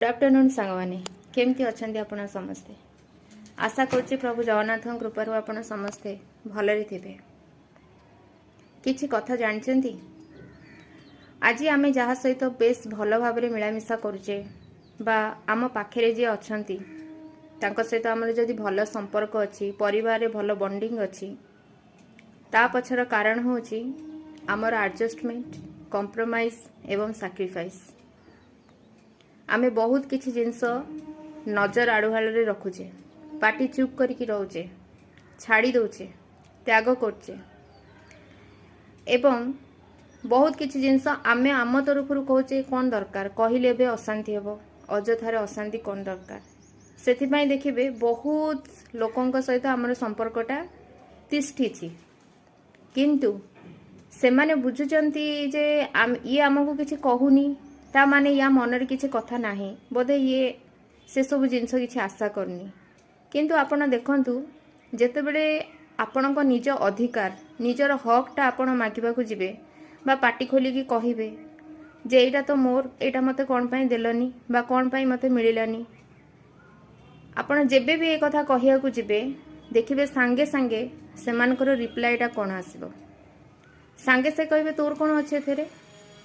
Good afternoon सांगवाने केमती अच्छा आपण समस्ते आशा करुच्ची प्रभु जगन्नाथ कृपार आपण समस्ते भलरे थे किछि कथा जानचंती आज आम जहाँ सहित बेस भल भाव मिलामिशा करुचे बा आम पाखे जी अच्छी सहित आम जदि भल संपर्क अच्छी परिवार भल बॉन्डिंग अच्छी ता पछर कारण होची आमर एडजस्टमेंट कॉम्प्रोमाइज एवं सैक्रिफाइस आमे बहुत किछि जिनस नजर आड़ुहाल रखुचे पाटी चुप करके रोचे छाड़ी दौचे त्याग करचे एवं बहुत किछि जिनस आमे आम तरफ कहचे कौन दरकार कहले बे अशांति हेबो अजथारे अशांति कौन दरकार सेथिपाई देखिबे बहुत लोकंक सहित आमर संपर्कटा तिष्ठिछि किंतु सेमाने बुझुचंती जे ये आमको किछि कहूनी ता माने या मनरे किछि कथा नाही बोधे ये से सब जिनस किछि आशा करनी किंतु आपण देखंतु जेतेबेले आपणक निज अधिकार निजर हकटा आपण मागिबाकू जिबे बा पाटी खोलिकी कहिबे जे एटा तो मोर एटा मते कोन पई देलनी बा कोन पई मते मिलिलानी आपण जेबे भी ए कथा कहियाकू जिबे देखिबे सांगे सांगे सेमानकर रिप्लाईटा कोन आसीबो सांगे से कहबे तोर कोन अछि एथेरे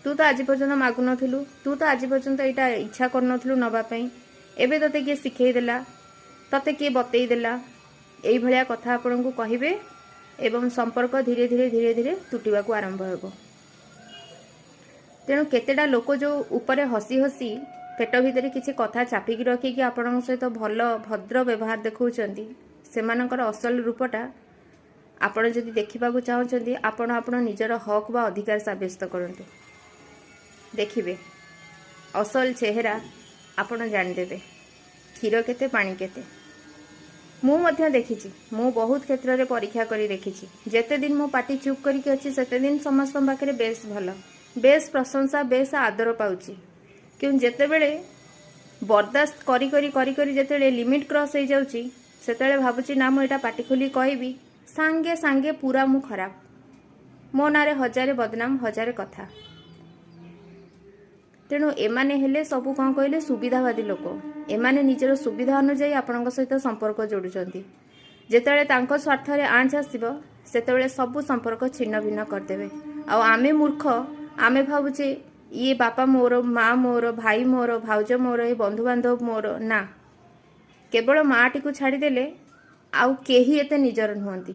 तू तो आज पर्यंत मागु नथिलु तू तो आज पर्यंत एटा इच्छा कर नथिलु नबा पई एबे तते के सिखै देला तते के बतै देला एई भलिया कथा आपन को कहिबे एवं संपर्क धीरे धीरे धीरे धीरे टूटिबा को आरंभ हेबो तेणु केतेडा लोक जो ऊपर हसी हसी पेट भितर किछि कथा चापिकी रखी कि आपन सहित भल भद्र व्यवहार देखौचंती सेमानकर असल रूपटा आपण जदि देखिबाकू चाहउचंती आपण आपण निजर हक बा अधिकार साब्यस्त करंतु देखिबे असल चेहरा आपण जानदेबे क्षीर केते पानी केते मु मध्य देखिछि मु बहुत क्षेत्र रे परीक्षा करी देखिछि जेते दिन मो पाटी चुप करिके अछि सेते दिन समस्त पाखरे बेस भल बेस प्रशंसा बेस आदर पाउछि क्यों जेते बेले बर्दाश्त करी करी करी करी जेते लिमिट क्रॉस हो जाउछि सेते भाबुछि ना मु एटा पाटी खोली कहबी सांगे सांगे पूरा मु खराब मो नारे हजारे बदनाम हजारे कथा तेणु एमाने हेले सबू कौन कहले सुविधावादी लोक एमाने निजर सुविधा अनुजाई आपण सहित संपर्क जोड़ुचंती जेतेबेले तांको स्वार्थ रे आंच आसीबो सेतेबेले सबू संपर्क छिन्न भिन्न करदेबे आ आमे मूर्ख आमे भाबुचे ये बापा मोर माँ मोर भाई मोर भाउज मोर ये बंधु बांधव मोर ना केवल माँ टी को छाड़ीदेले आउ केही एते निजर नुहंती।